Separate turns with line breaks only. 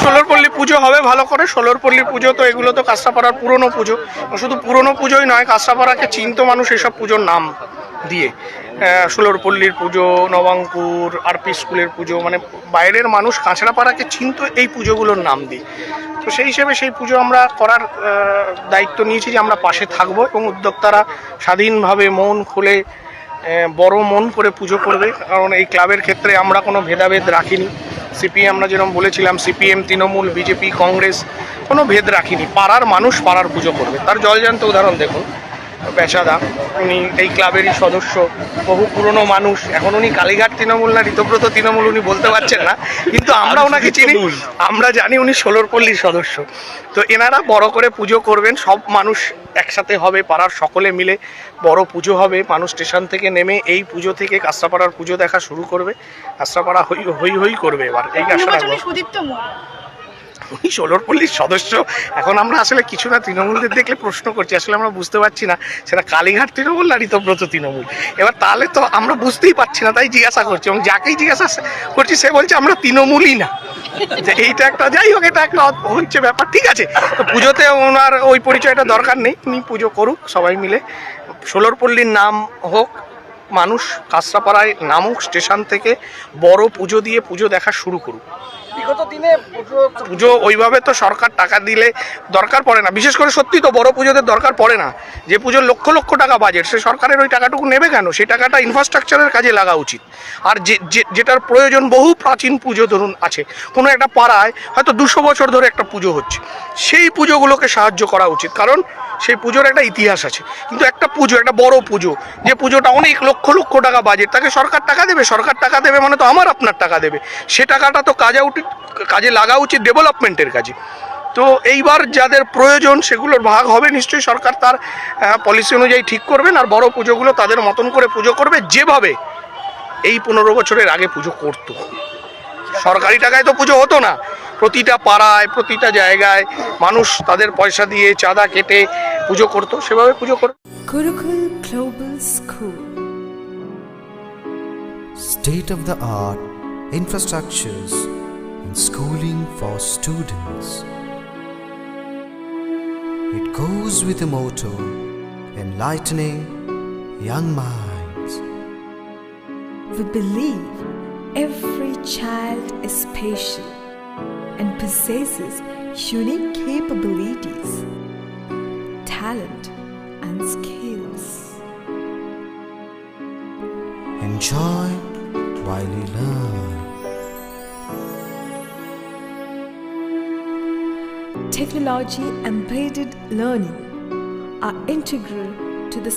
ষোলরপল্লী পুজো হবে ভালো করে। ষোলরপল্লীর পুজো তো এগুলো তো কাঁচরাপাড়ার পুরনো পুজো। শুধু পুরনো পুজোই নয়, কাঁচরাপাড়াকে চিনতো মানুষ এসব পুজোর নাম দিয়ে। ষোলরপল্লীর পুজো, নবাঙ্কুর, আরপি স্কুলের পুজো, মানে বাইরের মানুষ কাঁচরাপাড়াকে চিনতো এই পুজোগুলোর নাম দিয়ে। তো সেই হিসেবে সেই পুজো আমরা করার দায়িত্ব নিয়েছি যে আমরা পাশে থাকবো, এবং উদ্যোক্তারা স্বাধীনভাবে মন খুলে বড় মন করে পুজো করবে। কারণ এই ক্লাবের ক্ষেত্রে আমরা কোনো ভেদাভেদ রাখিনি। সিপিএম আমরা যেরকম বলেছিলাম, সিপিএম, তৃণমূল, বিজেপি, কংগ্রেস কোনো ভেদ রাখিনি। পাড়ার মানুষ পাড়ার পুজো করবে। তার জলজান্ত উদাহরণ দেখুন, পেশাদা, উনি এই ক্লাবেরই সদস্য, বহু পুরনো মানুষ। এখন উনি কালীঘাট তৃণমূল না ঋতব্রত তৃণমূল উনি বলতে পারছেন না, কিন্তু আমরা ওনাকে চিনি, আমরা জানি উনি ষোলরপল্লীর সদস্য। তো এনারা বড় করে পুজো করবেন, সব মানুষ একসাথে হবে, পাড়ার সকলে মিলে বড় পুজো হবে। মানুষ স্টেশন থেকে নেমে এই পুজো থেকে কাঁচরাপাড়ার পুজো দেখা শুরু করবে। কাঁচরাপাড়া হই হই হই করবে এবার, এই আশা রাখবো। উনি ষোলরপল্লীর সদস্য। এখন আমরা আসলে কিছু না তৃণমূলদের দেখলে প্রশ্ন করছি, আসলে আমরা বুঝতে পারছি না সেটা কালীঘাট তৃণমূল না ঋতব্রত তৃণমূল। এবার তাহলে তো আমরা বুঝতেই পারছি না, তাই জিজ্ঞাসা করছি, এবং যাকেই জিজ্ঞাসা করছি সে বলছে আমরা তৃণমূলই না। এইটা একটা, যাই হোক, এটা একটা হচ্ছে ব্যাপার। ঠিক আছে, তো পুজোতে ওনার ওই পরিচয়টা দরকার নেই, উনি পুজো করুক সবাই মিলে। ষোলরপল্লীর নাম হোক, মানুষ কাঁচরাপাড়ায় নামুক, স্টেশন থেকে বড় পুজো দিয়ে পুজো দেখা শুরু করুক।
বিগত দিনে
পুজো ওইভাবে তো সরকার টাকা দিলে দরকার পড়ে না, বিশেষ করে সত্যি তো বড় পুজোতে দরকার পড়ে না। যে পুজোর লক্ষ লক্ষ টাকা বাজেট, সে সরকারের ওই টাকাটুকু নেবে কেন? সেই টাকাটা ইনফ্রাস্ট্রাকচারের কাজে লাগা উচিত। আর যেটার প্রয়োজন, বহু প্রাচীন পুজো ধরুন আছে কোনো একটা পাড়ায়, হয়তো 200 বছর ধরে একটা পুজো হচ্ছে, সেই পুজোগুলোকে সাহায্য করা উচিত, কারণ সেই পুজোর একটা ইতিহাস আছে। কিন্তু একটা পুজো, একটা বড় পুজো, যে পুজোটা অনেক লক্ষ লক্ষ টাকা বাজেট, তাকে সরকার টাকা দেবে? সরকার টাকা দেবে মানে তো আমার আপনার টাকা দেবে। সে টাকাটা তো কাজে লাগা উচিত ডেভেলপমেন্টের কাজে। তো এইবার যাদের প্রয়োজন সেগুলোর ভাগ হবে নিশ্চয়ই, সরকার তার পলিসি অনুযায়ী ঠিক করবেন। আর বড় পুজোগুলো তাদের মতন করে পুজো করবে, যেভাবে এই 15 বছরের আগে পুজো করতো। সরকারি টাকায় তো পুজো হতো না, প্রতিটা পাড়ায় প্রতিটা জায়গায় মানুষ তাদের পয়সা দিয়ে চাঁদা কেটে পুজো করতো, সেভাবে পুজো করবে।
Gurukul Global School.
State of the art infrastructures and schooling for students. It goes with the motto, enlightening young minds.
We believe every child is special and possesses unique capabilities, talent, and skills.
Enjoy while you learn.
Technology embedded learning are integral to the